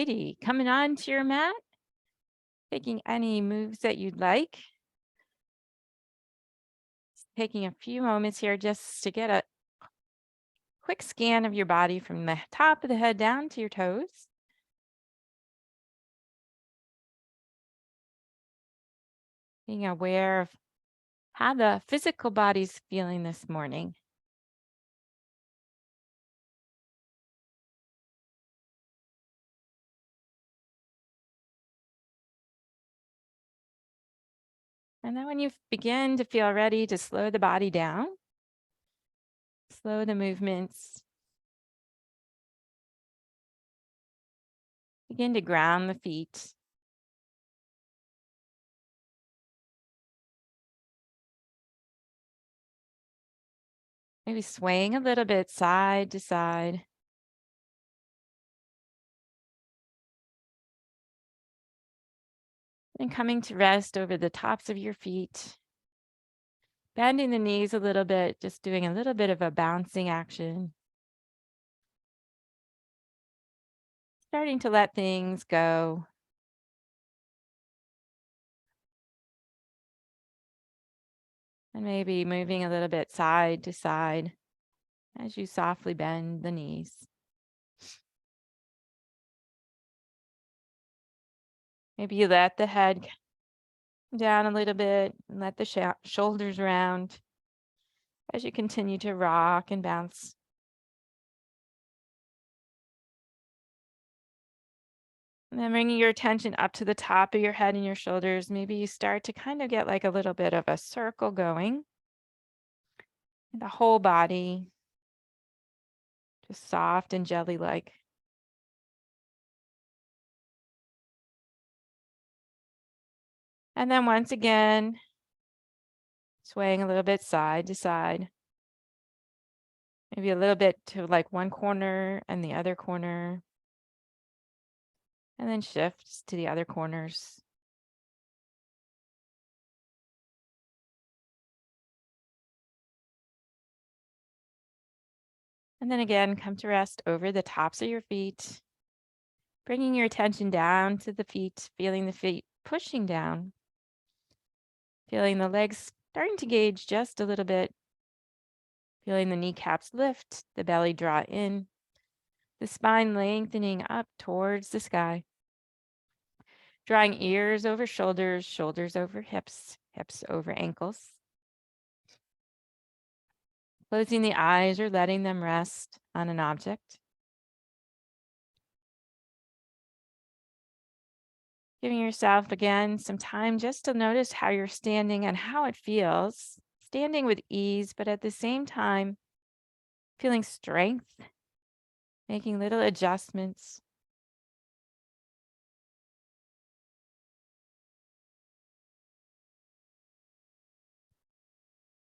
Alrighty, coming on to your mat, taking any moves that you'd like. Taking a few moments here just to get a quick scan of your body from the top of the head down to your toes. Being aware of how the physical body's feeling this morning. And then when you begin to feel ready to slow the body down, slow the movements, begin to ground the feet. Maybe swaying a little bit side to side. And coming to rest over the tops of your feet. Bending the knees a little bit, just doing a little bit of a bouncing action. Starting to let things go. And maybe moving a little bit side to side as you softly bend the knees. Maybe you let the head down a little bit and let the shoulders round as you continue to rock and bounce. And then bringing your attention up to the top of your head and your shoulders, maybe you start to kind of get like a little bit of a circle going. The whole body just soft and jelly-like. And then once again, swaying a little bit side to side. Maybe a little bit to like one corner and the other corner. And then shifts to the other corners. And then again, come to rest over the tops of your feet. Bringing your attention down to the feet, feeling the feet pushing down. Feeling the legs starting to gauge just a little bit. Feeling the kneecaps lift, the belly draw in, the spine lengthening up towards the sky. Drawing ears over shoulders, shoulders over hips, hips over ankles. Closing the eyes or letting them rest on an object. Giving yourself again some time just to notice how you're standing and how it feels. Standing with ease, but at the same time, feeling strength, making little adjustments.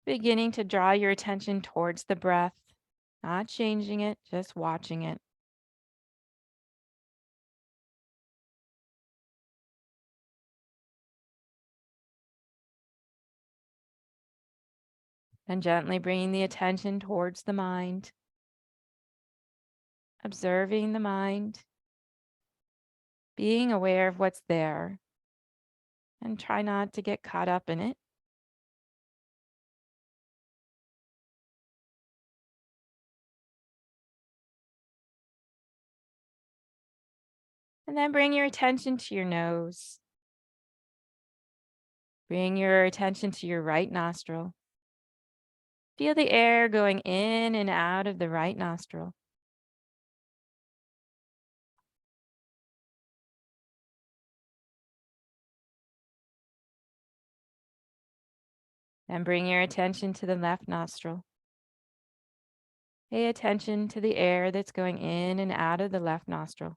Beginning to draw your attention towards the breath, not changing it, just watching it. And gently bringing the attention towards the mind. Observing the mind. Being aware of what's there. And try not to get caught up in it. And then bring your attention to your nose. Bring your attention to your right nostril. Feel the air going in and out of the right nostril. And bring your attention to the left nostril. Pay attention to the air that's going in and out of the left nostril.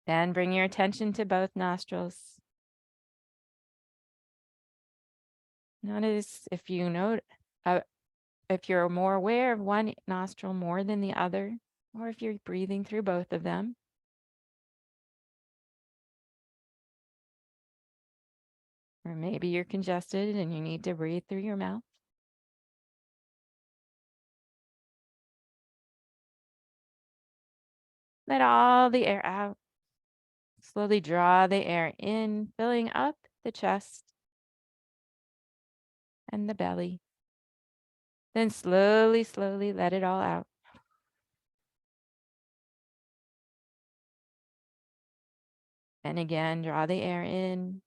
Then bring your attention to both nostrils. Notice if if you're more aware of one nostril more than the other, or if you're breathing through both of them. Or maybe you're congested and you need to breathe through your mouth. Let all the air out. Slowly draw the air in, filling up the chest and the belly. Then slowly, slowly let it all out. And again, draw the air in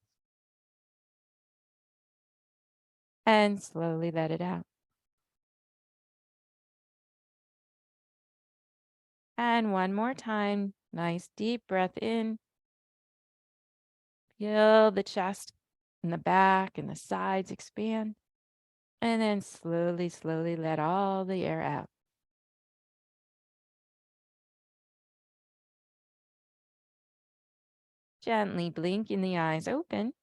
and slowly let it out. And one more time, nice deep breath in. Feel the chest and the back and the sides expand. And then slowly, slowly let all the air out. Gently blinking the eyes open.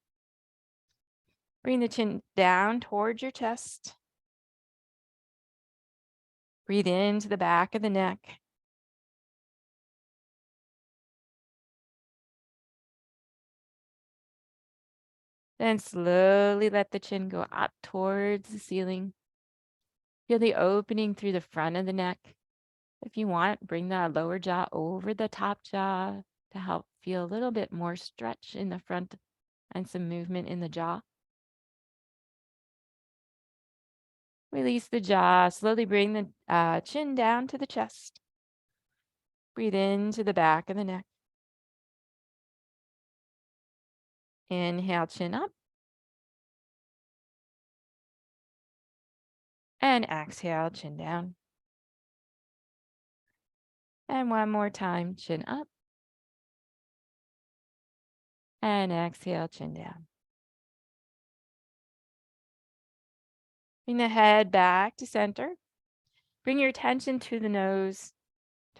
Bring the chin down towards your chest. Breathe into the back of the neck. Then slowly let the chin go up towards the ceiling. Feel the opening through the front of the neck. If you want, bring the lower jaw over the top jaw to help feel a little bit more stretch in the front and some movement in the jaw. Release the jaw. Slowly bring the chin down to the chest. Breathe into the back of the neck. Inhale, chin up. And exhale, chin down. And one more time, chin up. And exhale, chin down. Bring the head back to center. Bring your attention to the nose.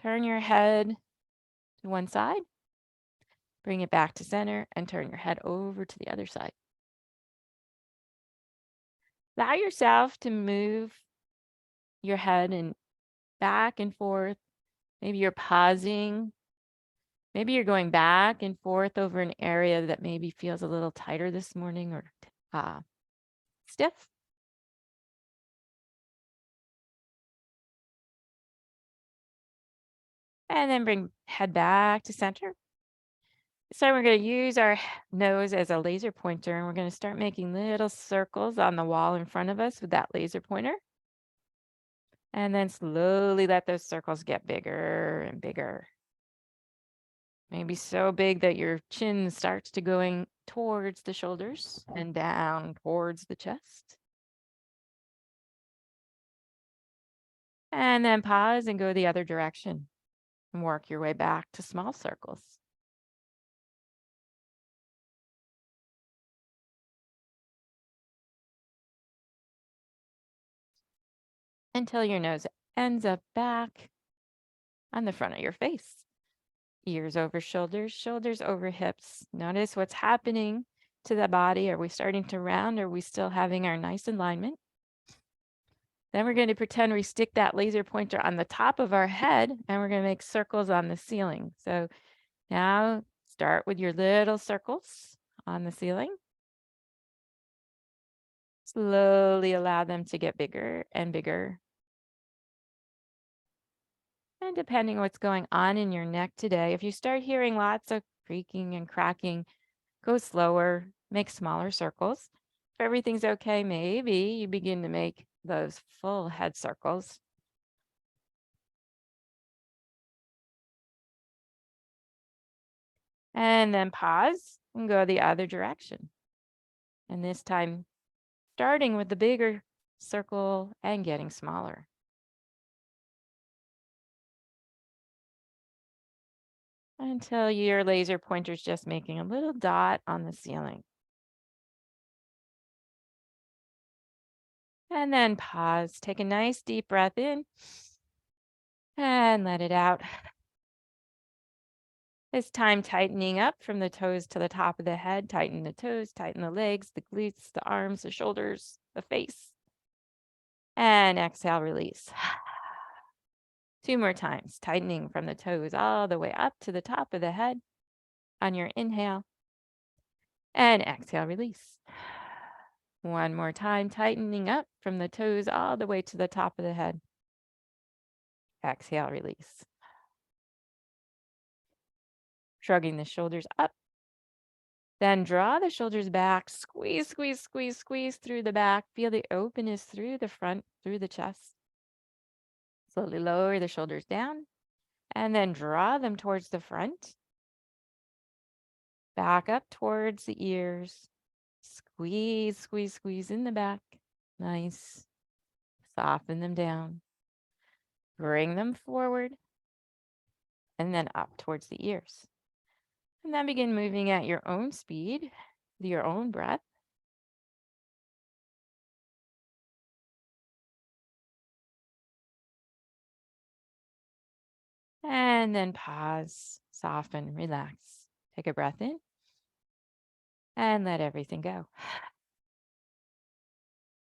Turn your head to one side. Bring it back to center and turn your head over to the other side. Allow yourself to move your head and back and forth. Maybe you're pausing. Maybe you're going back and forth over an area that maybe feels a little tighter this morning or stiff. And then bring head back to center. So we're going to use our nose as a laser pointer, and we're going to start making little circles on the wall in front of us with that laser pointer. And then slowly let those circles get bigger and bigger. Maybe so big that your chin starts to going towards the shoulders and down towards the chest. And then pause and go the other direction and work your way back to small circles. Until your nose ends up back on the front of your face. Ears over shoulders, shoulders over hips. Notice what's happening to the body. Are we starting to round? Are we still having our nice alignment? Then we're going to pretend we stick that laser pointer on the top of our head and we're going to make circles on the ceiling. So now start with your little circles on the ceiling. Slowly allow them to get bigger and bigger. And depending on what's going on in your neck today, if you start hearing lots of creaking and cracking, go slower, make smaller circles. If everything's okay, maybe you begin to make those full head circles. And then pause and go the other direction. And this time, starting with the bigger circle and getting smaller. Until your laser pointer's just making a little dot on the ceiling. And then pause. Take a nice deep breath in and let it out. This time tightening up from the toes to the top of the head. Tighten the toes, tighten the legs, the glutes, the arms, the shoulders, the face. And exhale, release. 2 more times, tightening from the toes all the way up to the top of the head on your inhale. And exhale, release. One more time, tightening up from the toes all the way to the top of the head. Exhale, release. Shrugging the shoulders up. Then draw the shoulders back. Squeeze, squeeze, squeeze, squeeze through the back. Feel the openness through the front, through the chest. Slowly lower the shoulders down and then draw them towards the front. Back up towards the ears. Squeeze, squeeze, squeeze in the back. Nice. Soften them down. Bring them forward and then up towards the ears. And then begin moving at your own speed, your own breath. And then pause, soften, relax. Take a breath in and let everything go.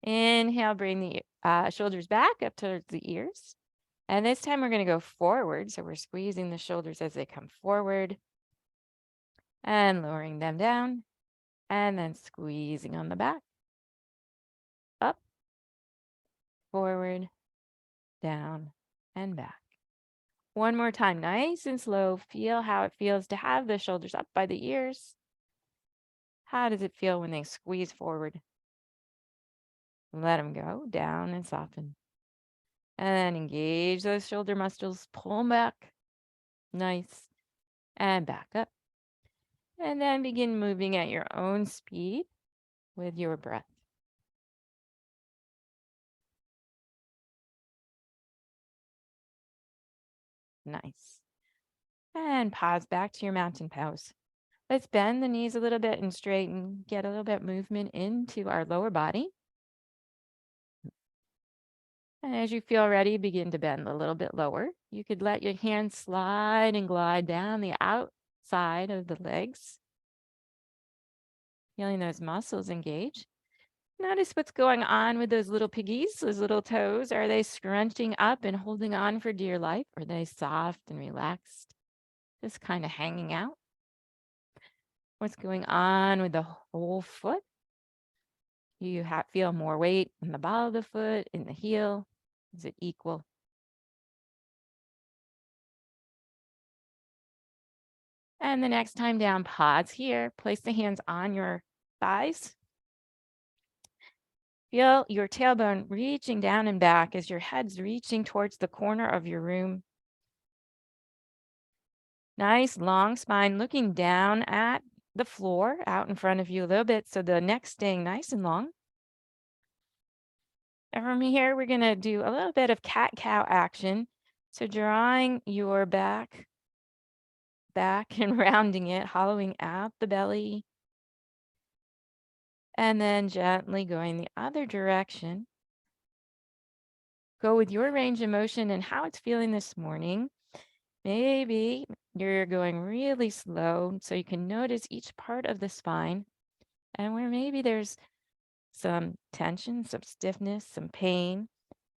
Inhale, bring the shoulders back up towards the ears. And this time we're going to go forward. So we're squeezing the shoulders as they come forward and lowering them down and then squeezing on the back. Up, forward, down, and back. One more time, nice and slow. Feel how it feels to have the shoulders up by the ears. How does it feel when they squeeze forward? Let them go down and soften. And then engage those shoulder muscles, pull them back. Nice. And back up. And then begin moving at your own speed with your breath. Nice. And pause back to your mountain pose. Let's bend the knees a little bit and straighten, get a little bit movement into our lower body. And as you feel ready, begin to bend a little bit lower. You could let your hands slide and glide down the outside of the legs, feeling those muscles engage. Notice what's going on with those little piggies, those little toes. Are they scrunching up and holding on for dear life? Or are they soft and relaxed, just kind of hanging out? What's going on with the whole foot? You feel more weight in the ball of the foot, in the heel. Is it equal? And the next time down, pause here. Place the hands on your thighs. Feel your tailbone reaching down and back as your head's reaching towards the corner of your room. Nice long spine looking down at the floor out in front of you a little bit so the neck's staying nice and long. And from here, we're going to do a little bit of cat-cow action. So drawing your back and rounding it, hollowing out the belly. And then gently going the other direction. Go with your range of motion and how it's feeling this morning. Maybe you're going really slow so you can notice each part of the spine and where maybe there's some tension, some stiffness, some pain.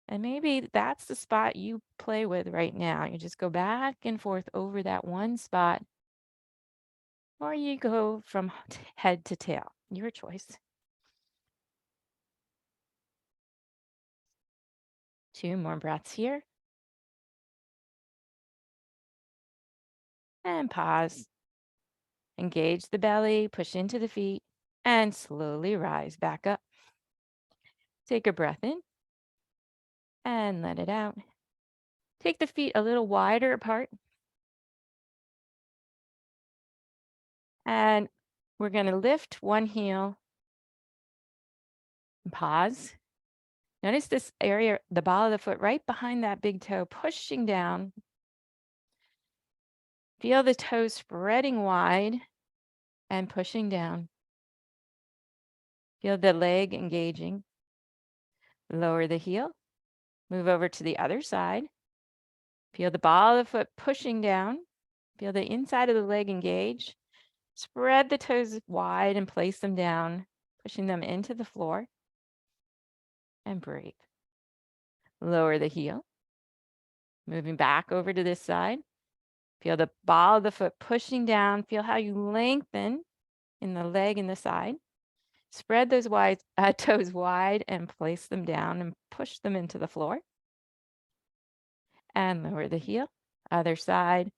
And maybe that's the spot you play with right now. You just go back and forth over that one spot, or you go from head to tail. Your choice. 2 more breaths here. And pause. Engage the belly, push into the feet, and slowly rise back up. Take a breath in and let it out. Take the feet a little wider apart. And we're going to lift one heel. Pause. Notice this area, the ball of the foot right behind that big toe, pushing down. Feel the toes spreading wide and pushing down. Feel the leg engaging. Lower the heel. Move over to the other side. Feel the ball of the foot pushing down. Feel the inside of the leg engage. Spread the toes wide and place them down, pushing them into the floor. And breathe. Lower the heel. Moving back over to this side. Feel the ball of the foot pushing down. Feel how you lengthen in the leg and the side. Spread those toes wide and place them down and push them into the floor. And lower the heel. Other side.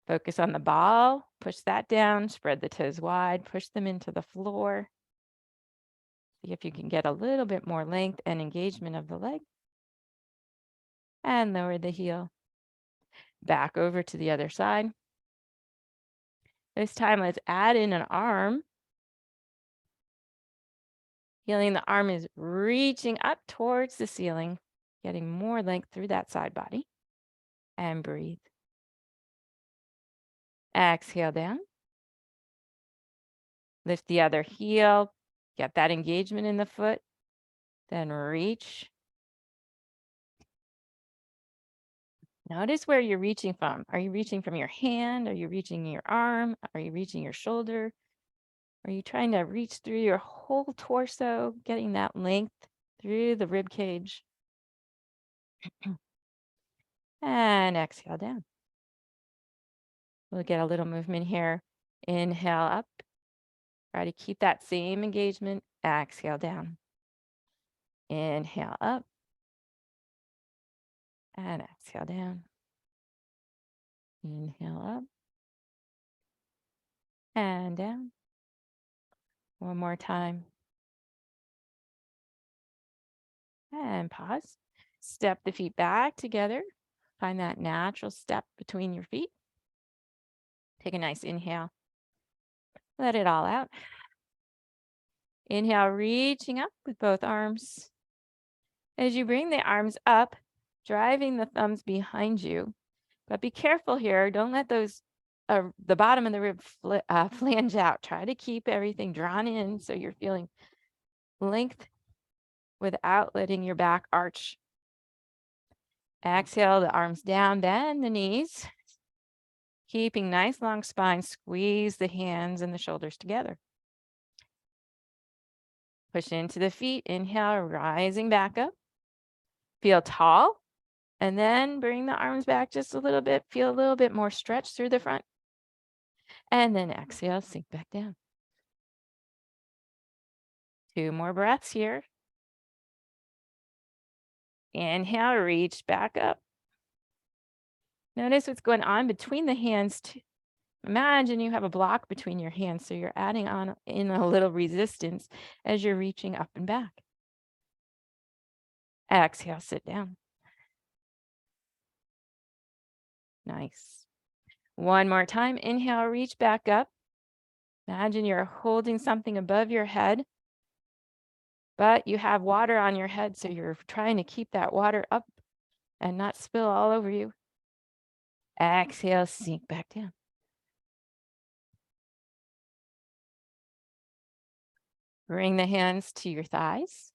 Focus on the ball. Push that down. Spread the toes wide. Push them into the floor. See if you can get a little bit more length and engagement of the leg. And lower the heel. Back over to the other side. This time, let's add in an arm. Feeling the arm is reaching up towards the ceiling, getting more length through that side body. And breathe. Exhale down. Lift the other heel. Get that engagement in the foot. Then reach. Notice where you're reaching from. Are you reaching from your hand? Are you reaching your arm? Are you reaching your shoulder? Are you trying to reach through your whole torso, getting that length through the rib cage? And exhale down. We'll get a little movement here. Inhale up. Try to keep that same engagement. Exhale down. Inhale up. And exhale down. Inhale up. And down. One more time. And pause. Step the feet back together. Find that natural step between your feet. Take a nice inhale. Let it all out. Inhale, reaching up with both arms. As you bring the arms up, driving the thumbs behind you. But be careful here. Don't let those, the bottom of the rib flange out. Try to keep everything drawn in so you're feeling length without letting your back arch. Exhale, the arms down, bend the knees. Keeping nice long spine, squeeze the hands and the shoulders together. Push into the feet, inhale, rising back up. Feel tall, and then bring the arms back just a little bit. Feel a little bit more stretch through the front. And then exhale, sink back down. 2 more breaths here. Inhale, reach back up. Notice what's going on between the hands. Imagine you have a block between your hands, so you're adding on in a little resistance as you're reaching up and back. Exhale, sit down. Nice. One more time. Inhale, reach back up. Imagine you're holding something above your head, but you have water on your head, so you're trying to keep that water up and not spill all over you. Exhale, sink back down. Bring the hands to your thighs.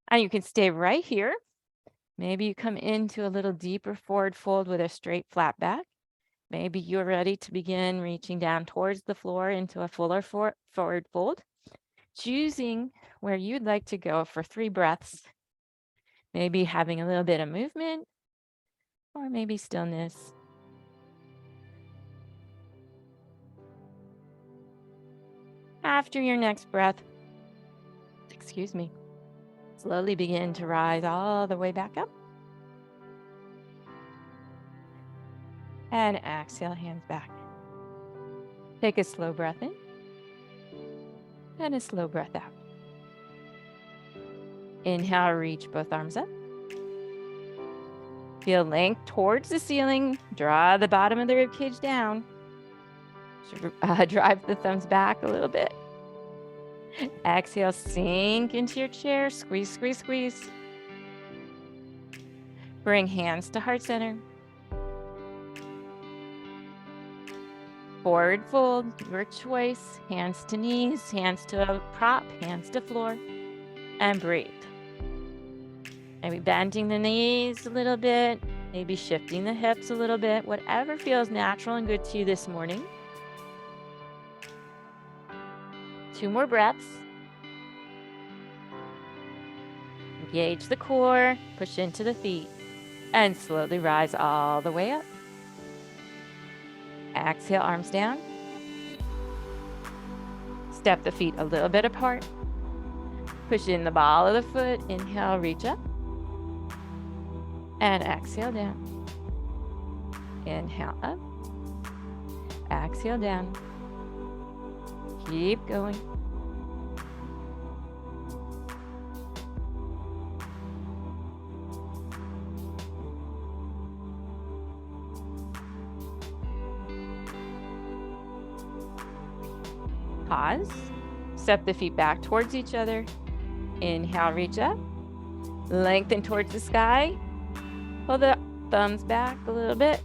And you can stay right here. Maybe you come into a little deeper forward fold with a straight flat back. Maybe you're ready to begin reaching down towards the floor into a fuller forward fold. Choosing where you'd like to go for 3 breaths. Maybe having a little bit of movement or maybe stillness. After your next breath, slowly begin to rise all the way back up. And exhale, hands back. Take a slow breath in and a slow breath out. Inhale, reach both arms up. Feel length towards the ceiling. Draw the bottom of the rib cage down. Drive the thumbs back a little bit. Exhale, sink into your chair. Squeeze, squeeze, squeeze. Bring hands to heart center. Forward fold, your choice. Hands to knees, hands to a prop, hands to floor. And breathe. Maybe bending the knees a little bit. Maybe shifting the hips a little bit. Whatever feels natural and good to you this morning. 2 more breaths. Engage the core, push into the feet, and slowly rise all the way up. Exhale, arms down. Step the feet a little bit apart. Push in the ball of the foot. Inhale, reach up. And exhale down. Inhale up. Exhale down. Keep going. Pause. Step the feet back towards each other. Inhale, reach up. Lengthen towards the sky. Pull the thumbs back a little bit.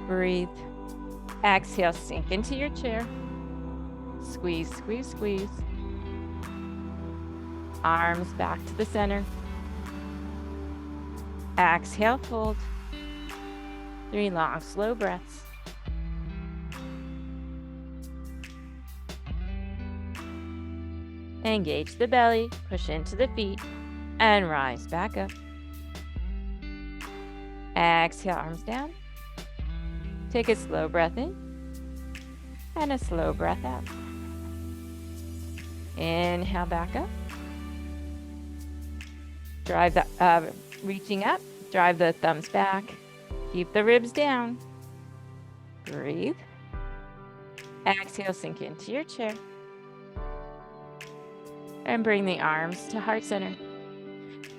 Breathe. Exhale, sink into your chair. Squeeze, squeeze, squeeze. Arms back to the center. Exhale, fold. 3 long, slow breaths. Engage the belly, push into the feet, and rise back up. Exhale, arms down. Take a slow breath in and a slow breath out. Inhale, back up. Drive the reaching up, drive the thumbs back. Keep the ribs down. Breathe. Exhale, sink into your chair. And bring the arms to heart center.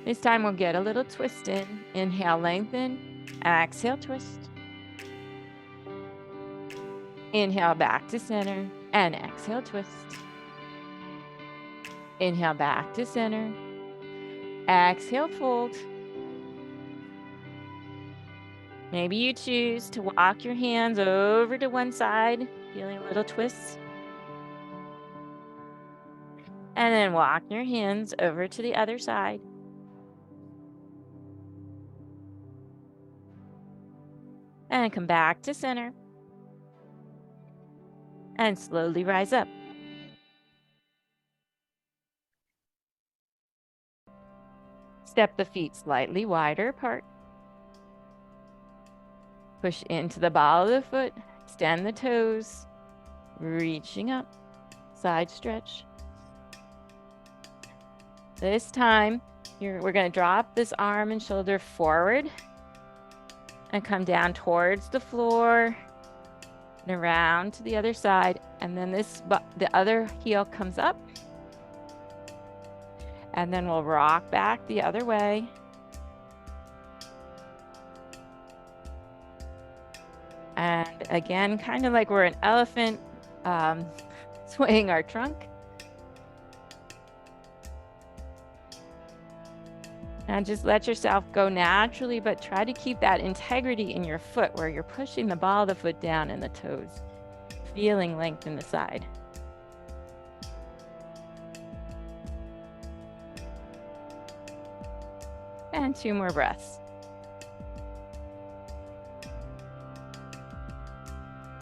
This time we'll get a little twist in. Inhale, lengthen. Exhale, twist. Inhale, back to center. And exhale, twist. Inhale, back to center. Exhale, fold. Maybe you choose to walk your hands over to one side, feeling a little twist. And then walk your hands over to the other side. And come back to center. And slowly rise up. Step the feet slightly wider apart. Push into the ball of the foot. Extend the toes. Reaching up. Side stretch. This time, we're going to drop this arm and shoulder forward and come down towards the floor and around to the other side. And then the other heel comes up. And then we'll rock back the other way. And again, kind of like we're an elephant swaying our trunk. And just let yourself go naturally, but try to keep that integrity in your foot where you're pushing the ball of the foot down and the toes, feeling length in the side. And 2 more breaths.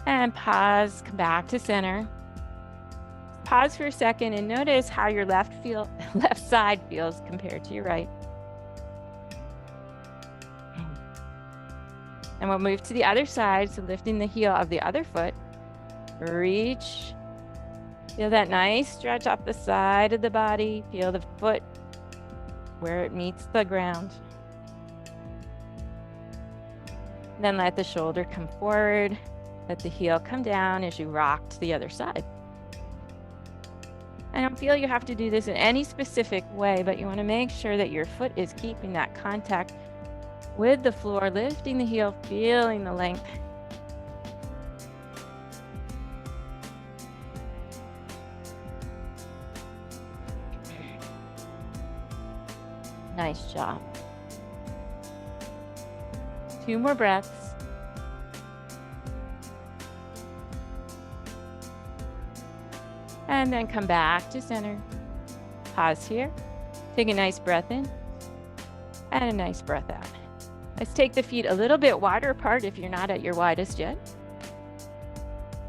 And pause, come back to center. Pause for a second and notice how your left side feels compared to your right. And we'll move to the other side, so lifting the heel of the other foot. Reach. Feel that nice stretch up the side of the body. Feel the foot where it meets the ground. Then let the shoulder come forward. Let the heel come down as you rock to the other side. I don't feel you have to do this in any specific way, but you want to make sure that your foot is keeping that contact with the floor, lifting the heel, feeling the length. Nice job. 2 more breaths. And then come back to center. Pause here. Take a nice breath in and a nice breath out. Let's take the feet a little bit wider apart if you're not at your widest yet.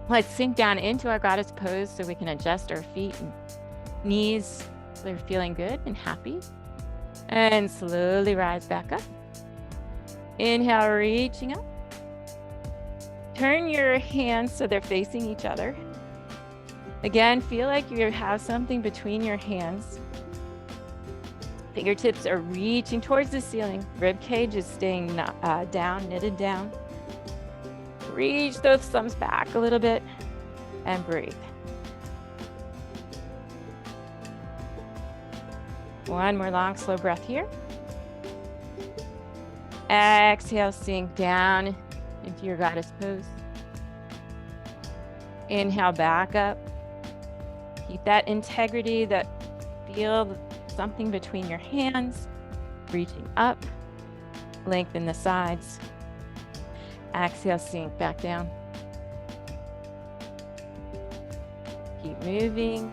Let's sink down into our goddess pose so we can adjust our feet and knees so they're feeling good and happy. And slowly rise back up. Inhale, reaching up. Turn your hands so they're facing each other. Again, feel like you have something between your hands. Fingertips are reaching towards the ceiling. Rib cage is staying down, knitted down. Reach those thumbs back a little bit and breathe. One more long, slow breath here. Exhale, sink down into your goddess pose. Inhale, back up. Keep that integrity, that feel something between your hands, reaching up, lengthen the sides. Exhale, sink back down. Keep moving.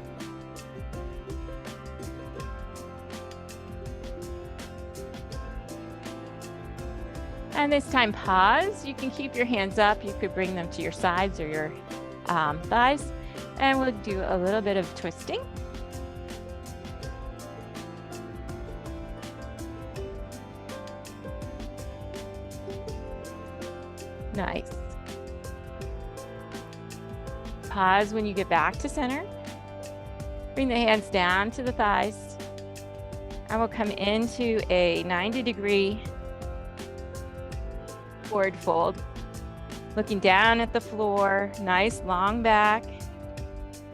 And this time, pause. You can keep your hands up. You could bring them to your sides or your thighs. And we'll do a little bit of twisting. Nice. Pause when you get back to center. Bring the hands down to the thighs. And we'll come into a 90-degree forward fold. Looking down at the floor, nice long back.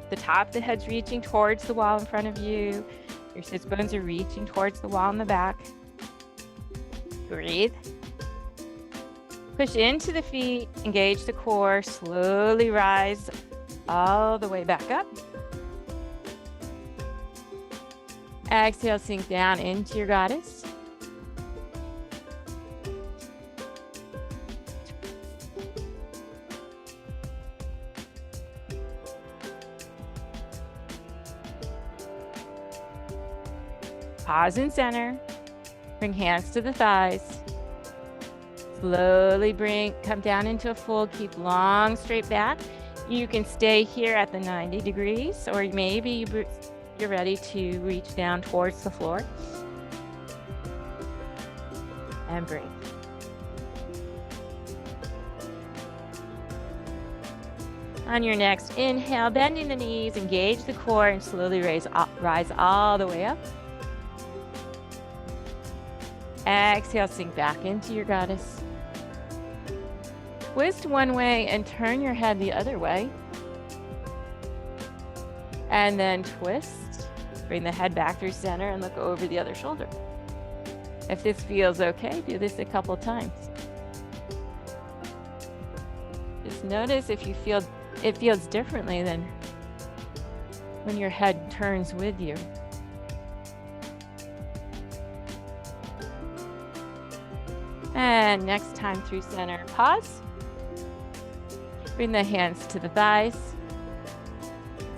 The top of the head's reaching towards the wall in front of you. Your sits bones are reaching towards the wall in the back. Breathe. Push into the feet, engage the core, slowly rise all the way back up. Exhale, sink down into your goddess. Pause in center. Bring hands to the thighs. Slowly come down into a fold. Keep long, straight back. You can stay here at the 90 degrees, or maybe you're ready to reach down towards the floor. And breathe. On your next inhale, bending the knees, engage the core, and slowly rise all the way up. Exhale, sink back into your goddess. Twist one way and turn your head the other way. And then twist. Bring the head back through center and look over the other shoulder. If this feels okay, do this a couple times. Just notice if you feel it feels differently than when your head turns with you. And next time through center, pause. Bring the hands to the thighs.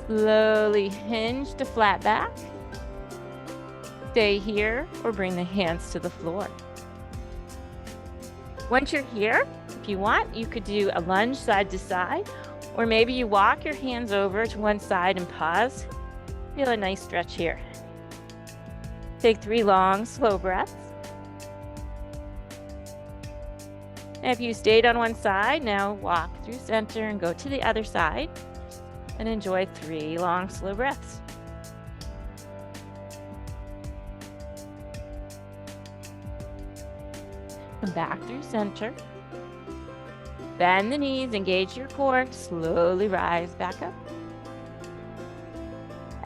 Slowly hinge to flat back. Stay here or bring the hands to the floor. Once you're here, if you want, you could do a lunge side to side, or maybe you walk your hands over to one side and pause. Feel a nice stretch here. Take 3 long, slow breaths. If you stayed on one side, now walk through center and go to the other side and enjoy 3 long, slow breaths. Come back through center. Bend the knees, engage your core, slowly rise back up.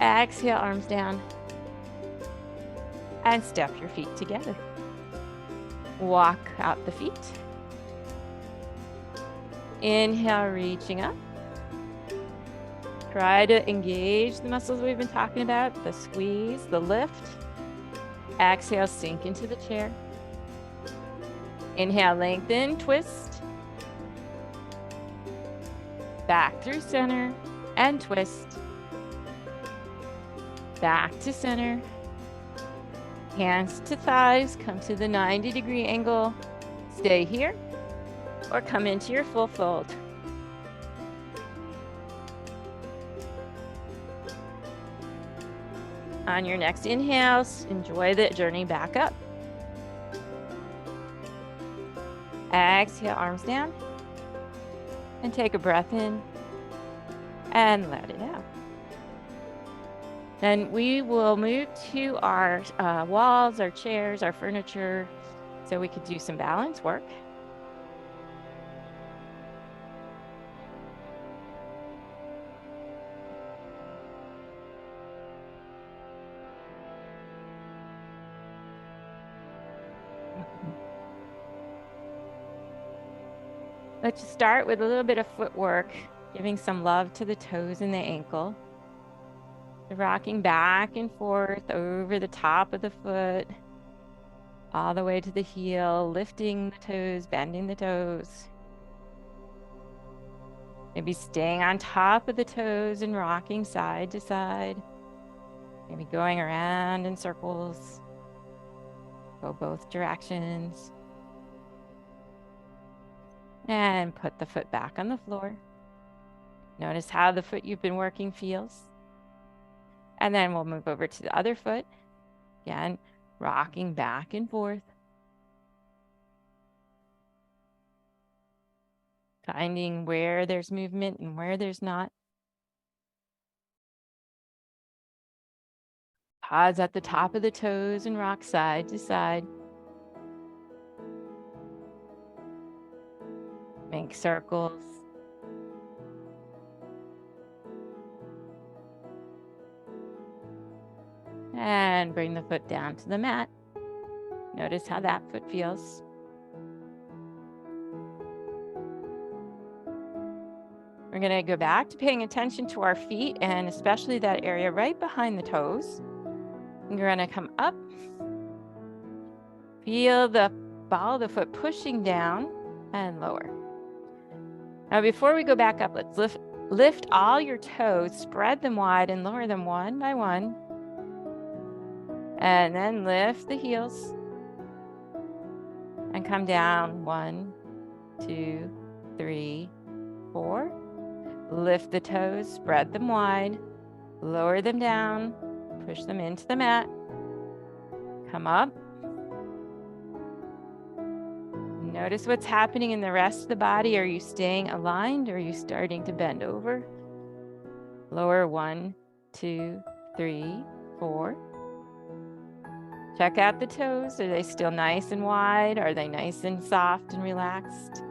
Exhale, arms down. And step your feet together. Walk out the feet. Inhale, reaching up. Try to engage the muscles we've been talking about, the squeeze, the lift. Exhale, sink into the chair. Inhale, lengthen, twist. Back through center and twist. Back to center. Hands to thighs, come to the 90-degree angle. Stay here or come into your full fold. On your next inhales, enjoy the journey back up. Exhale, arms down. And take a breath in and let it out. Then we will move to our walls, our chairs, our furniture, so we could do some balance work. Let's start with a little bit of footwork, giving some love to the toes and the ankle. Rocking back and forth over the top of the foot, all the way to the heel, lifting the toes, bending the toes. Maybe staying on top of the toes and rocking side to side. Maybe going around in circles. Go both directions. And put the foot back on the floor. Notice how the foot you've been working feels. And then we'll move over to the other foot. Again, rocking back and forth. Finding where there's movement and where there's not. Pause at the top of the toes and rock side to side. Make circles. And bring the foot down to the mat. Notice how that foot feels. We're going to go back to paying attention to our feet and especially that area right behind the toes. We're going to come up. Feel the ball of the foot pushing down and lower. Now, before we go back up, let's lift all your toes, spread them wide and lower them one by one. And then lift the heels and come down 1, 2, 3, 4. Lift the toes, spread them wide, lower them down, push them into the mat. Come up. Notice what's happening in the rest of the body. Are you staying aligned or are you starting to bend over? Lower 1, 2, 3, 4. Check out the toes. Are they still nice and wide? Are they nice and soft and relaxed?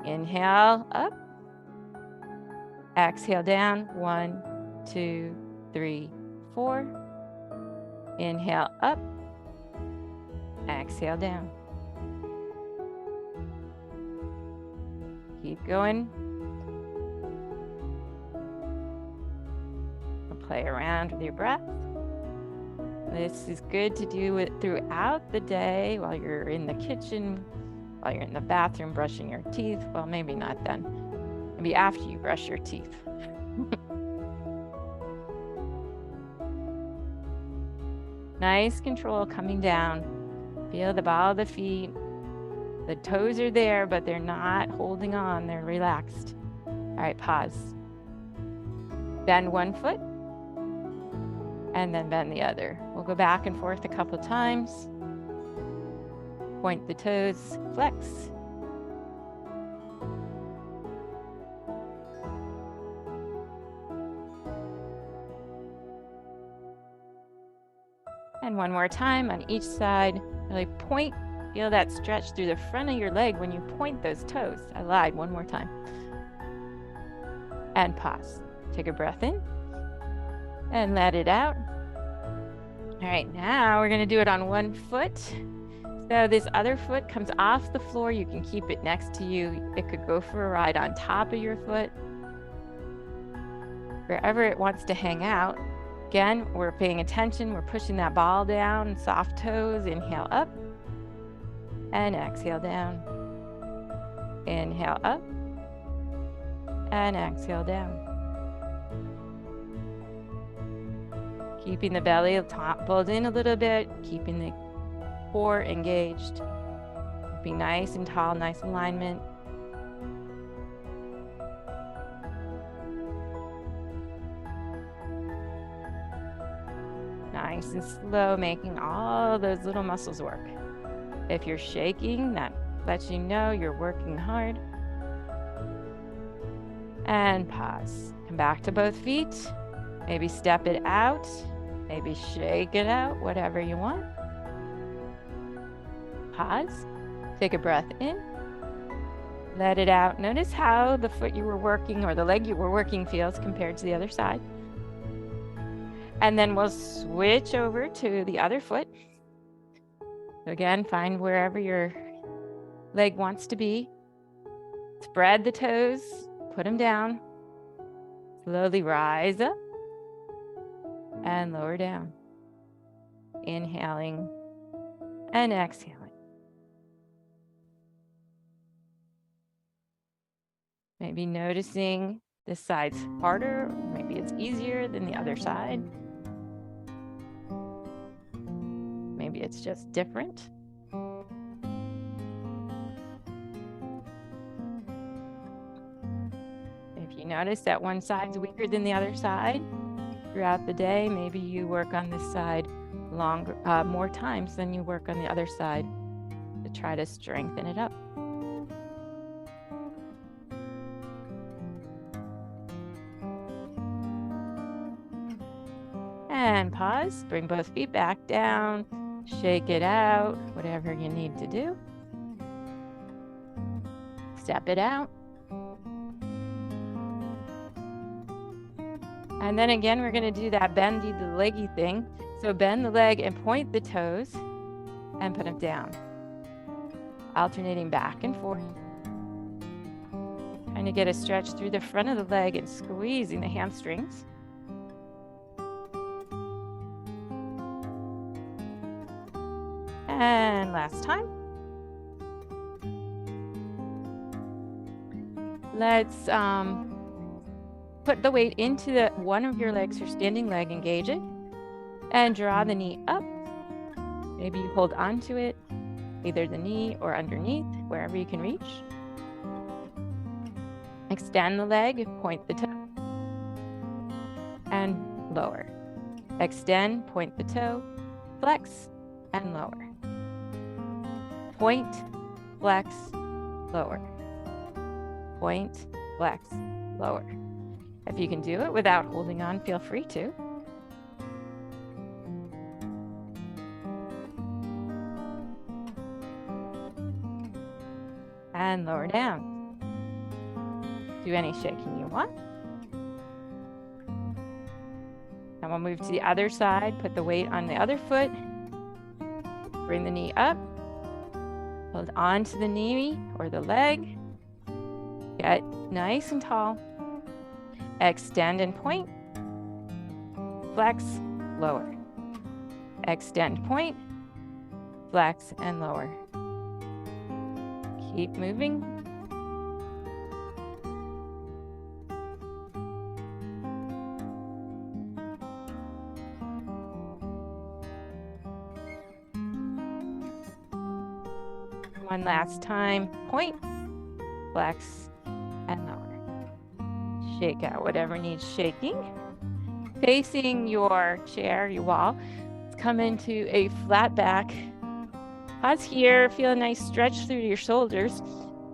Inhale up. Exhale down. 1, 2, 3, 4. Inhale up. Exhale down. Keep going. Play around with your breath. This is good to do it throughout the day while you're in the kitchen, while you're in the bathroom brushing your teeth. Well, maybe not then. Maybe after you brush your teeth. Nice control coming down. Feel the ball of the feet. The toes are there, but they're not holding on. They're relaxed. All right, pause. Bend one foot. And then bend the other. We'll go back and forth a couple of times. Point the toes, flex. And one more time on each side. Really point. Feel that stretch through the front of your leg when you point those toes. I lied, one more time. And pause. Take a breath in. And let it out. All right, now we're going to do it on one foot. So this other foot comes off the floor. You can keep it next to you. It could go for a ride on top of your foot. Wherever it wants to hang out. Again, we're paying attention. We're pushing that ball down. Soft toes. Inhale up. And exhale down. Inhale up. And exhale down. Keeping the belly pulled in a little bit, keeping the core engaged. Be nice and tall, nice alignment. Nice and slow, making all those little muscles work. If you're shaking, that lets you know you're working hard. And pause. Come back to both feet. Maybe step it out, maybe shake it out, whatever you want. Pause, take a breath in, let it out. Notice how the foot you were working or the leg you were working feels compared to the other side. And then we'll switch over to the other foot. Again, find wherever your leg wants to be. Spread the toes, put them down. Slowly rise up and lower down. Inhaling and exhaling. Maybe noticing this side's harder, maybe it's easier than the other side. Maybe it's just different. If you notice that one side's weaker than the other side throughout the day, maybe you work on this side more times than you work on the other side to try to strengthen it up. And pause, bring both feet back down, shake it out, whatever you need to do. Step it out. And then again, we're going to do that bendy the leggy thing. So bend the leg and point the toes and put them down. Alternating back and forth. Trying to get a stretch through the front of the leg and squeezing the hamstrings. And last time. Let's put the weight into one of your legs, your standing leg, engage it, and draw the knee up. Maybe you hold onto it, either the knee or underneath, wherever you can reach. Extend the leg, point the toe, and lower. Extend, point the toe, flex, and lower. Point, flex, lower. Point, flex, lower. If you can do it without holding on, feel free to. And lower down. Do any shaking you want. And we'll move to the other side. Put the weight on the other foot. Bring the knee up. Hold on to the knee or the leg. Get nice and tall. Extend and point. Flex, lower. Extend, point. Flex and lower. Keep moving. One last time. Point, flex, and lower. Shake out whatever needs shaking. Facing your chair, your wall, let's come into a flat back. Pause here, feel a nice stretch through your shoulders.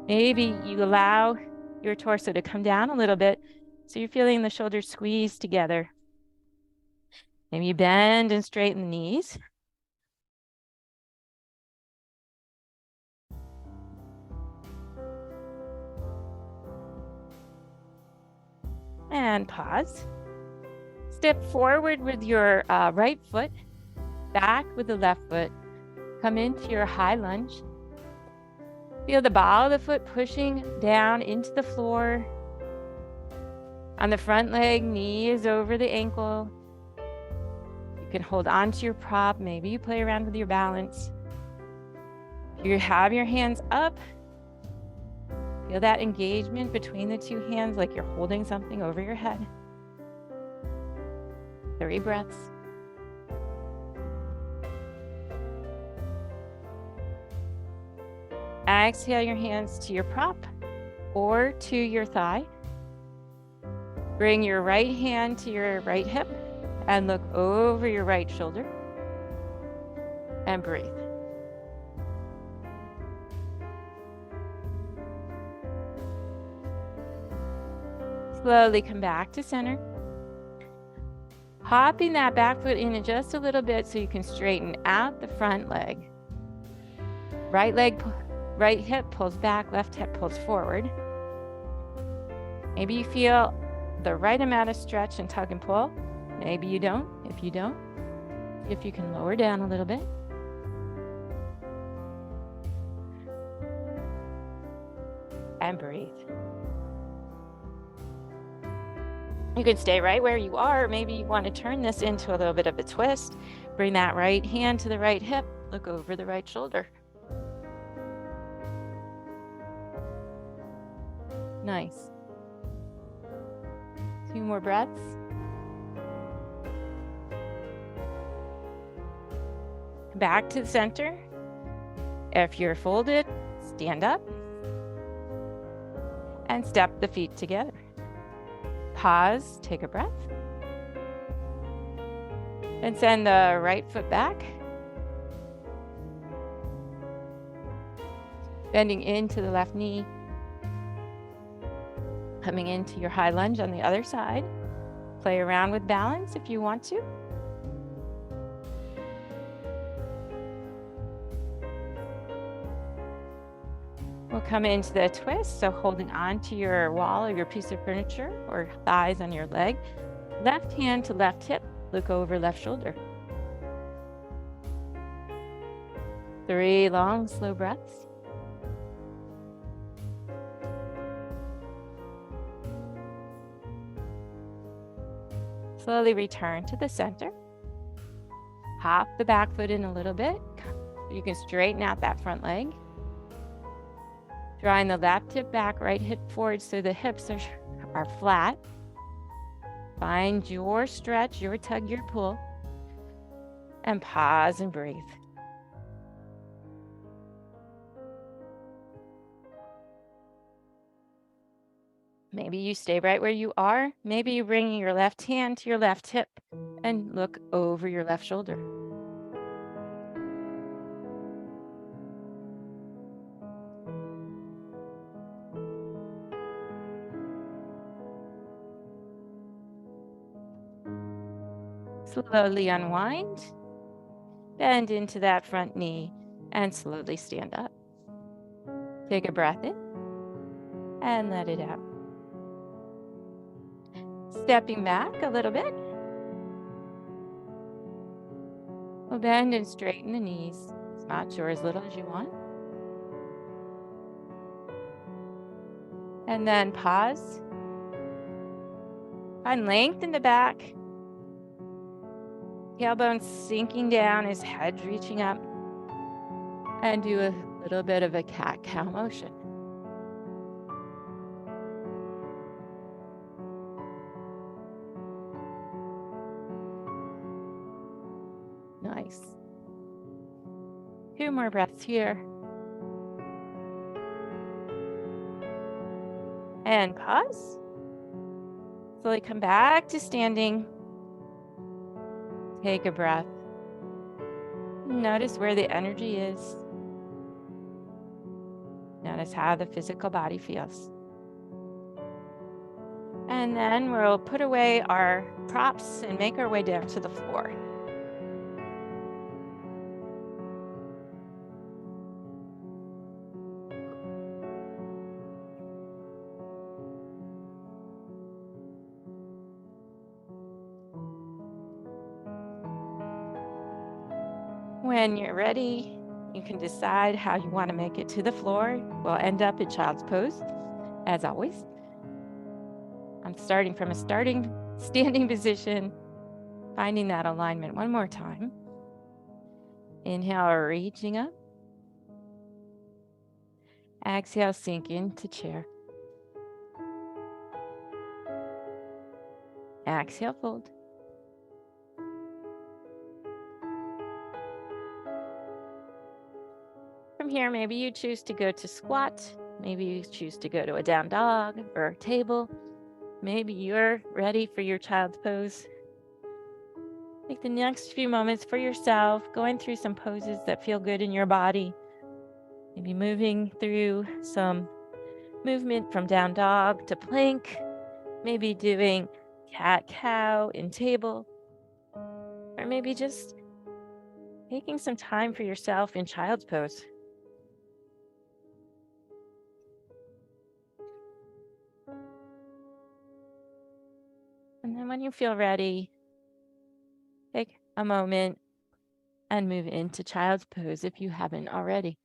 Maybe you allow your torso to come down a little bit so you're feeling the shoulders squeeze together. Maybe you bend and straighten the knees. And pause. Step forward with your right foot, back with the left foot. Come into your high lunge. Feel the ball of the foot pushing down into the floor. On the front leg, knee is over the ankle. You can hold on to your prop. Maybe you play around with your balance. You have your hands up. Feel that engagement between the two hands like you're holding something over your head. 3 breaths. Exhale your hands to your prop or to your thigh. Bring your right hand to your right hip and look over your right shoulder. And breathe. Slowly come back to center. Popping that back foot in just a little bit so you can straighten out the front leg. Right hip pulls back, left hip pulls forward. Maybe you feel the right amount of stretch and tug and pull. Maybe you don't. If you don't, see if you can lower down a little bit. And breathe. You can stay right where you are. Maybe you want to turn this into a little bit of a twist. Bring that right hand to the right hip. Look over the right shoulder. Nice. 2 more breaths. Back to the center. If you're folded, stand up and step the feet together. Pause, take a breath, and send the right foot back. Bending into the left knee. Coming into your high lunge on the other side. Play around with balance if you want to. We'll come into the twist, so holding on to your wall or your piece of furniture or thighs on your leg. Left hand to left hip, look over left shoulder. 3 long, slow breaths. Slowly return to the center. Hop the back foot in a little bit. You can straighten out that front leg. Drawing the left hip back, right hip forward so the hips are flat. Find your stretch, your tug, your pull. And pause and breathe. Maybe you stay right where you are. Maybe you bring your left hand to your left hip and look over your left shoulder. Slowly unwind, bend into that front knee, and slowly stand up. Take a breath in and let it out. Stepping back a little bit. We'll bend and straighten the knees, as much or as little as you want. And then pause. Find length in the back. Tailbone sinking down, his head reaching up. And do a little bit of a cat-cow motion. Nice. 2 more breaths here. And pause. Slowly come back to standing. Take a breath. Notice where the energy is. Notice how the physical body feels. And then we'll put away our props and make our way down to the floor. When you're ready, you can decide how you want to make it to the floor. We'll end up in child's pose, as always. I'm starting from a standing position, finding that alignment one more time. Inhale, reaching up. Exhale, sink into chair. Exhale, fold. From here, maybe you choose to go to squat. Maybe you choose to go to a down dog or a table. Maybe you're ready for your child's pose. Take the next few moments for yourself, going through some poses that feel good in your body. Maybe moving through some movement from down dog to plank. Maybe doing cat-cow in table. Or maybe just taking some time for yourself in child's pose. And then when you feel ready, take a moment and move into child's pose if you haven't already.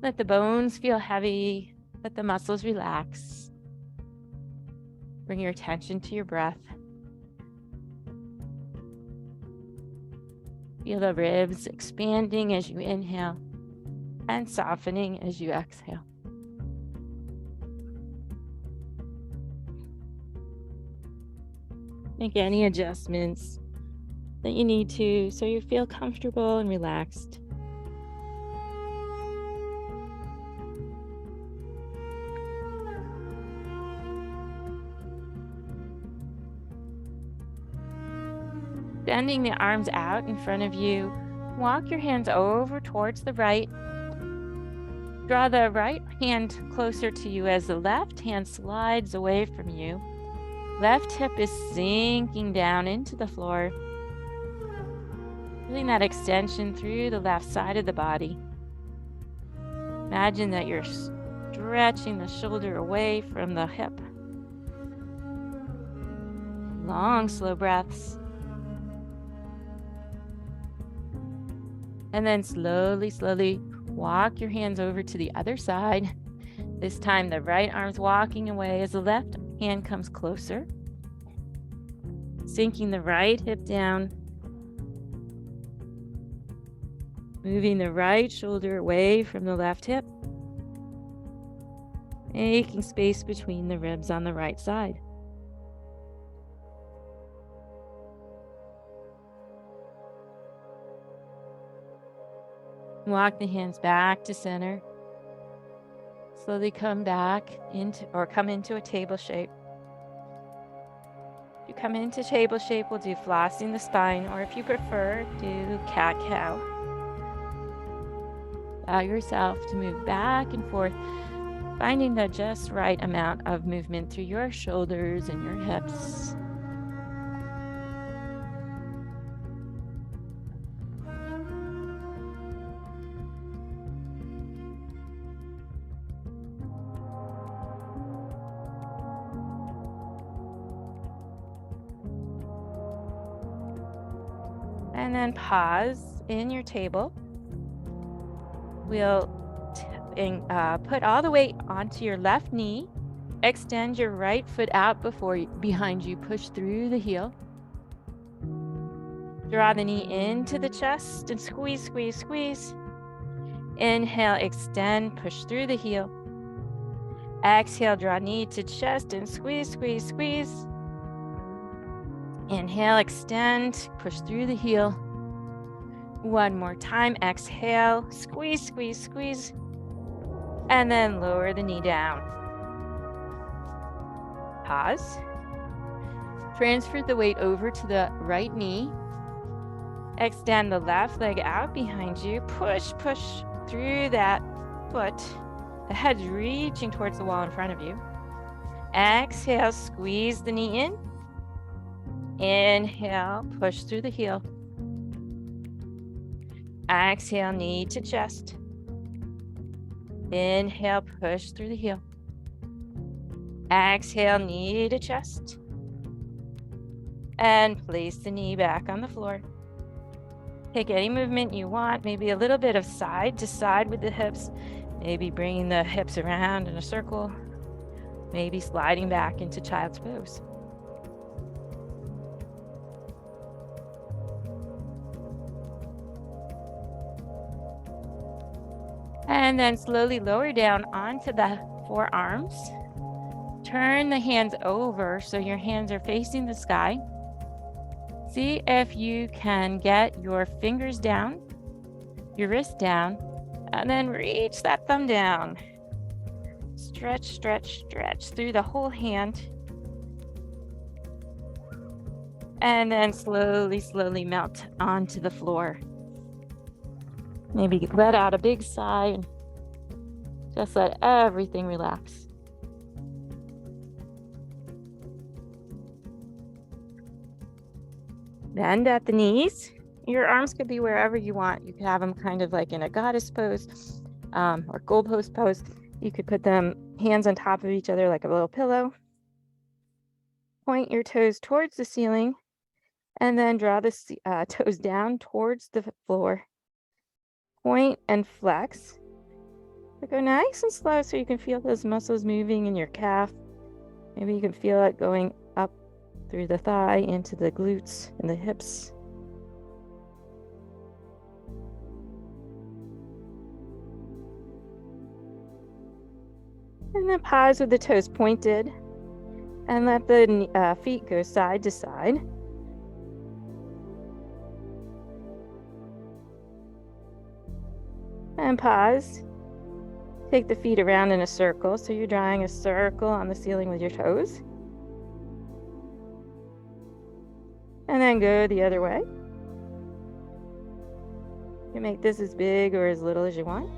Let the bones feel heavy, let the muscles relax. Bring your attention to your breath. Feel the ribs expanding as you inhale and softening as you exhale. Make any adjustments that you need to so you feel comfortable and relaxed. Bending the arms out in front of you, walk your hands over towards the right. Draw the right hand closer to you as the left hand slides away from you. Left hip is sinking down into the floor. Feeling that extension through the left side of the body. Imagine that you're stretching the shoulder away from the hip. Long, slow breaths. And then slowly, slowly walk your hands over to the other side. This time the right arm's walking away as the left hand comes closer. Sinking the right hip down. Moving the right shoulder away from the left hip. Making space between the ribs on the right side. Walk the hands back to center. Slowly come back come into a table shape. If you come into table shape, we'll do flossing the spine, or if you prefer, do cat-cow. Allow yourself to move back and forth, finding the just right amount of movement through your shoulders and your hips. And then pause in your table. We'll put all the weight onto your left knee. Extend your right foot out behind you. Push through the heel. Draw the knee into the chest and squeeze, squeeze, squeeze. Inhale, extend, push through the heel. Exhale, draw knee to chest and squeeze, squeeze, squeeze. Inhale, extend, push through the heel. One more time, exhale, squeeze, squeeze, squeeze. And then lower the knee down. Pause. Transfer the weight over to the right knee. Extend the left leg out behind you. Push, push through that foot. The head's reaching towards the wall in front of you. Exhale, squeeze the knee in. Inhale, push through the heel. Exhale, knee to chest. Inhale, push through the heel. Exhale, knee to chest. And place the knee back on the floor. Take any movement you want, maybe a little bit of side to side with the hips, maybe bringing the hips around in a circle, maybe sliding back into child's pose. And then slowly lower down onto the forearms. Turn the hands over so your hands are facing the sky. See if you can get your fingers down, your wrist down, and then reach that thumb down. Stretch, stretch, stretch through the whole hand. And then slowly, slowly melt onto the floor. Maybe let out a big sigh and just let everything relax. Bend at the knees. Your arms could be wherever you want. You could have them kind of like in a goddess pose or goalpost pose. You could put them hands on top of each other like a little pillow. Point your toes towards the ceiling and then draw the toes down towards the floor. Point and flex. But go nice and slow so you can feel those muscles moving in your calf. Maybe you can feel it going up through the thigh into the glutes and the hips. And then pause with the toes pointed and let the feet go side to side. And pause. Take the feet around in a circle, so you're drawing a circle on the ceiling with your toes. And then go the other way. You can make this as big or as little as you want.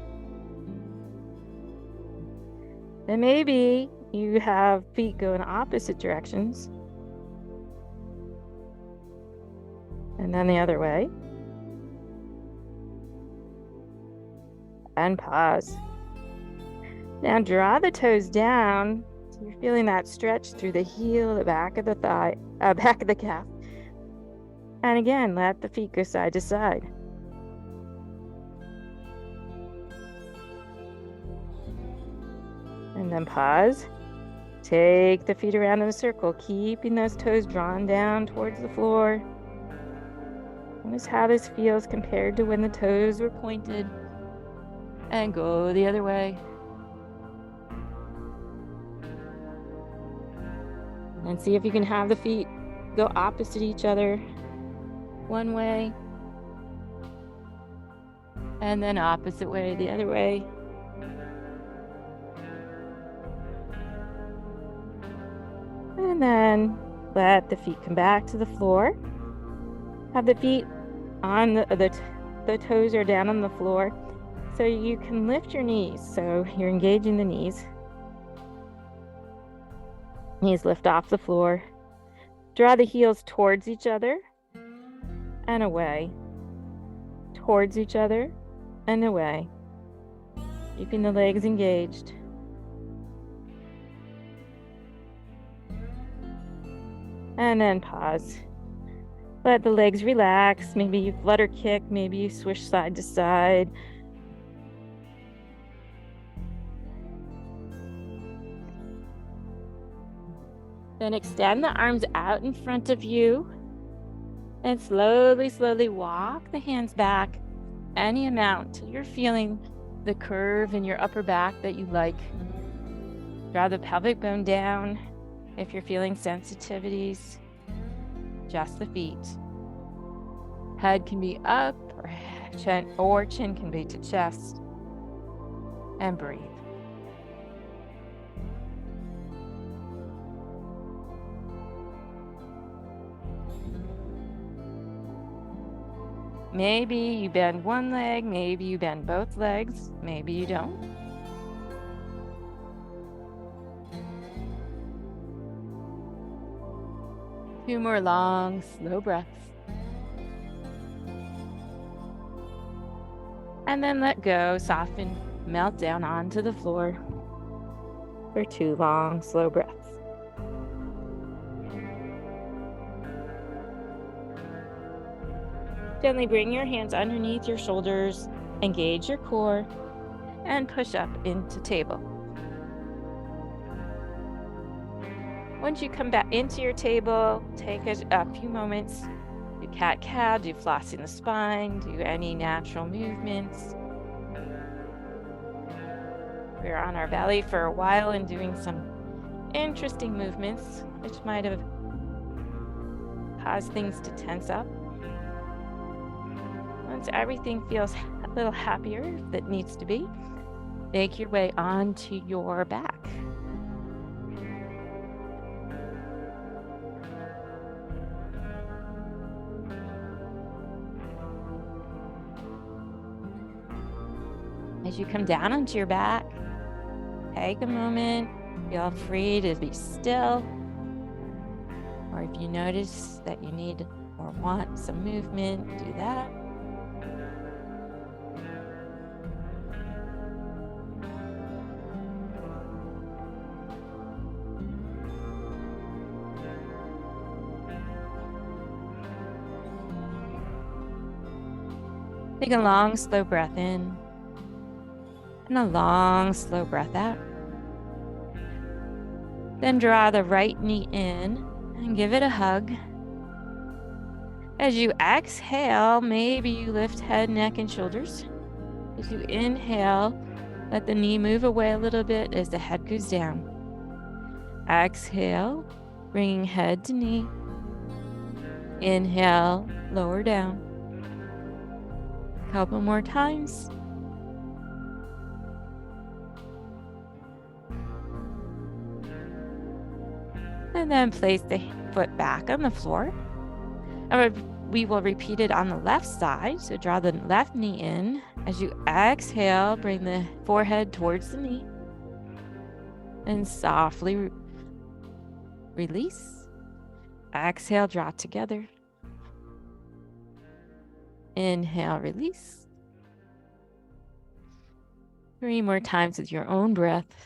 Then maybe you have feet go in opposite directions. And then the other way. And pause. Now draw the toes down so you're feeling that stretch through the heel, the back of the thigh, back of the calf. And again, let the feet go side to side. And then pause. Take the feet around in a circle, keeping those toes drawn down towards the floor. Notice how this feels compared to when the toes were pointed. And go the other way. And see if you can have the feet go opposite each other. One way. And then opposite way, the other way. And then let the feet come back to the floor. Have the feet on the toes are down on the floor. So you can lift your knees. So you're engaging the knees. Knees lift off the floor. Draw the heels towards each other and away. Towards each other and away. Keeping the legs engaged. And then pause. Let the legs relax. Maybe you flutter kick. Maybe you swish side to side. Then extend the arms out in front of you and slowly, slowly walk the hands back any amount till you're feeling the curve in your upper back that you like. Draw the pelvic bone down if you're feeling sensitivities. Just the feet. Head can be up or chin can be to chest. And breathe. Maybe you bend one leg, maybe you bend both legs, maybe you don't. Two more long, slow breaths. And then let go, soften, melt down onto the floor for 2 long, slow breaths. Gently bring your hands underneath your shoulders, engage your core, and push up into table. Once you come back into your table, take a few moments. Do cat-cow, do flossing the spine, do any natural movements. We're on our belly for a while and doing some interesting movements, which might have caused things to tense up. Once everything feels a little happier that needs to be, make your way onto your back. As you come down onto your back, take a moment, feel free to be still. Or if you notice that you need more or want some movement, do that. Take a long, slow breath in and a long, slow breath out. Then draw the right knee in and give it a hug. As you exhale, maybe you lift head, neck, and shoulders. As you inhale, let the knee move away a little bit as the head goes down. Exhale, bringing head to knee. Inhale, lower down. A couple more times. And then place the foot back on the floor. We will repeat it on the left side. So draw the left knee in. As you exhale, bring the forehead towards the knee. And softly release. Exhale, draw together. Inhale, release. 3 more times with your own breath.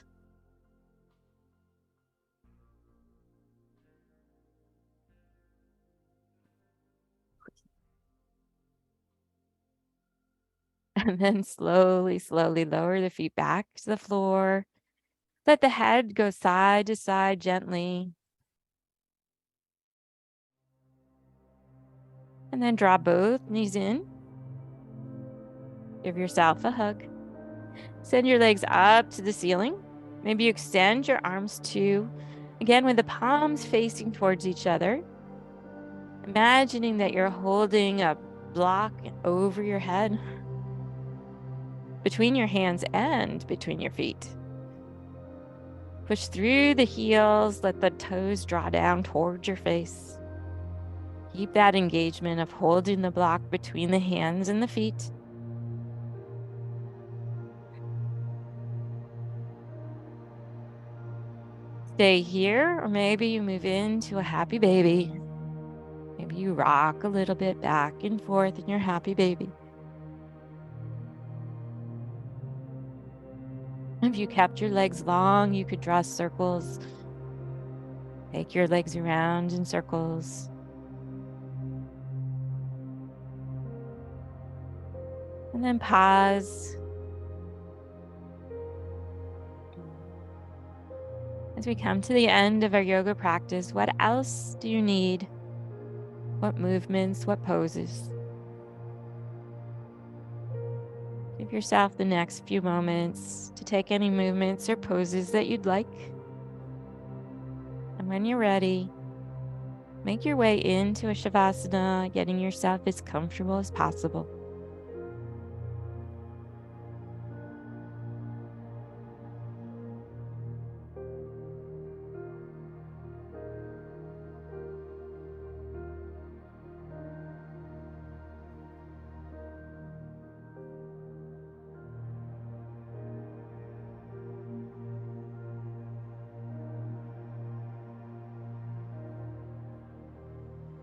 And then slowly, slowly lower the feet back to the floor. Let the head go side to side gently. And then draw both knees in. Give yourself a hug. Send your legs up to the ceiling. Maybe you extend your arms too. Again, with the palms facing towards each other. Imagining that you're holding a block over your head, between your hands and between your feet. Push through the heels, let the toes draw down towards your face. Keep that engagement of holding the block between the hands and the feet. Stay here, or maybe you move into a happy baby. Maybe you rock a little bit back and forth in your happy baby. If you kept your legs long, you could draw circles. Take your legs around in circles. And then pause. As we come to the end of our yoga practice, what else do you need? What movements, what poses? Give yourself the next few moments to take any movements or poses that you'd like. And when you're ready, make your way into a Shavasana, getting yourself as comfortable as possible.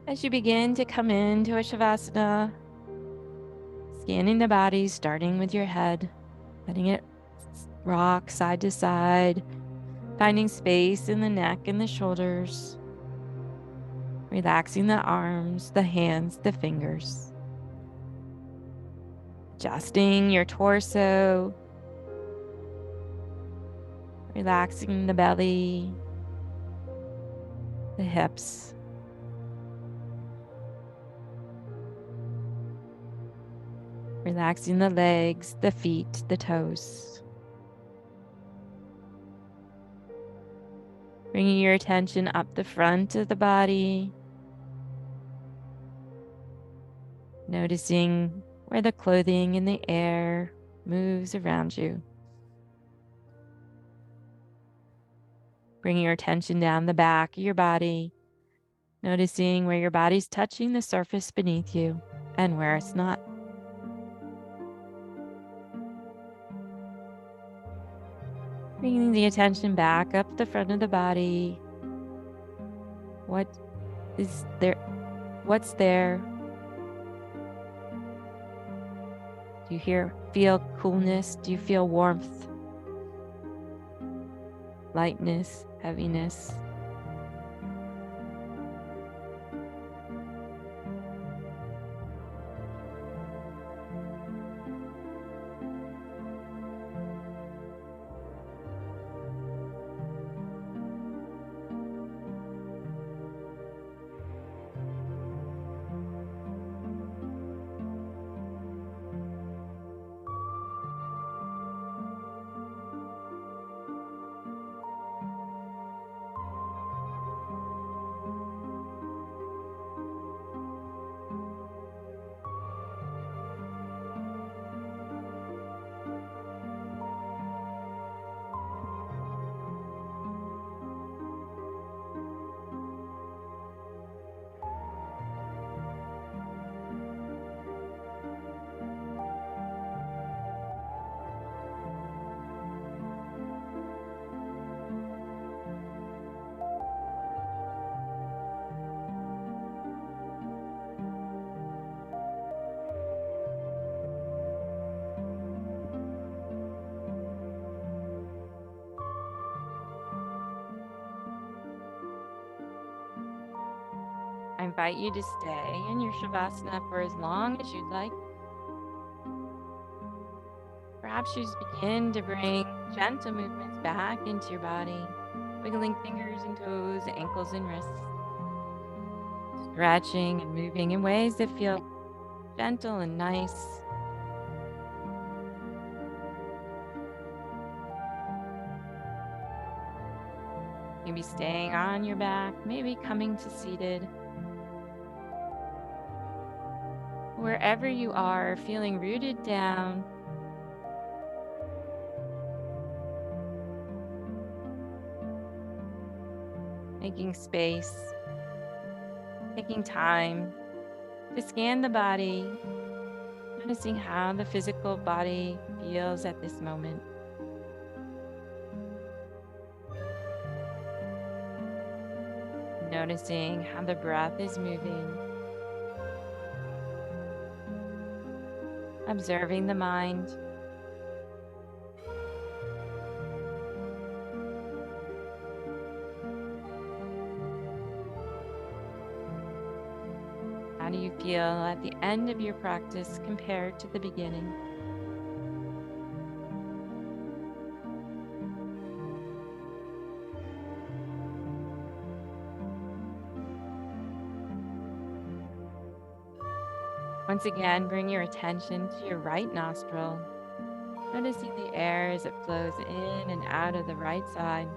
As you begin to come into a Shavasana, scanning the body, starting with your head, letting it rock side to side, finding space in the neck and the shoulders, relaxing the arms, the hands, the fingers, adjusting your torso, relaxing the belly, the hips, relaxing the legs, the feet, the toes. Bringing your attention up the front of the body, noticing where the clothing in the air moves around you. Bringing your attention down the back of your body, noticing where your body's touching the surface beneath you and where it's not. Bringing the attention back up the front of the body. What What's there? Do you feel coolness? Do you feel warmth? Lightness, heaviness? I invite you to stay in your Shavasana for as long as you'd like. Perhaps you just begin to bring gentle movements back into your body, wiggling fingers and toes, ankles and wrists, stretching and moving in ways that feel gentle and nice. Maybe staying on your back, maybe coming to seated. Wherever you are, feeling rooted down, making space, taking time to scan the body, noticing how the physical body feels at this moment. Noticing how the breath is moving. Observing the mind. How do you feel at the end of your practice compared to the beginning? Once again, bring your attention to your right nostril, noticing the air as it flows in and out of the right side.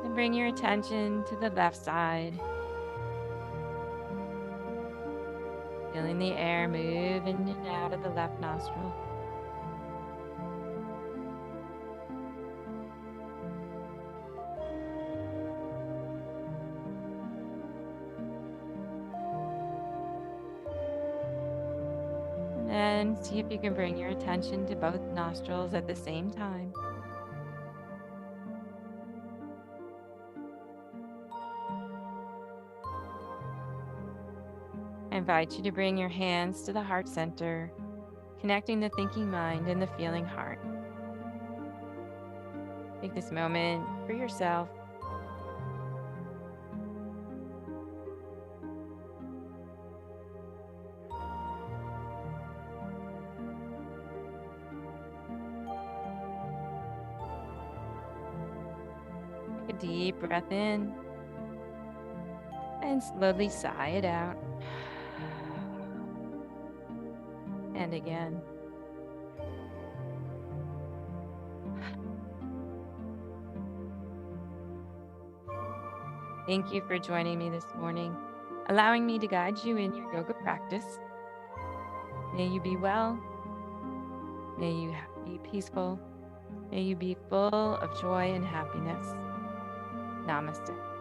And bring your attention to the left side, feeling the air move in and out of the left nostril. And then see if you can bring your attention to both nostrils at the same time. I invite you to bring your hands to the heart center, connecting the thinking mind and the feeling heart. Take this moment for yourself. Take a deep breath in and slowly sigh it out. And again. Thank you for joining me this morning, allowing me to guide you in your yoga practice. May you be well. May you be peaceful. May you be full of joy and happiness. Namaste.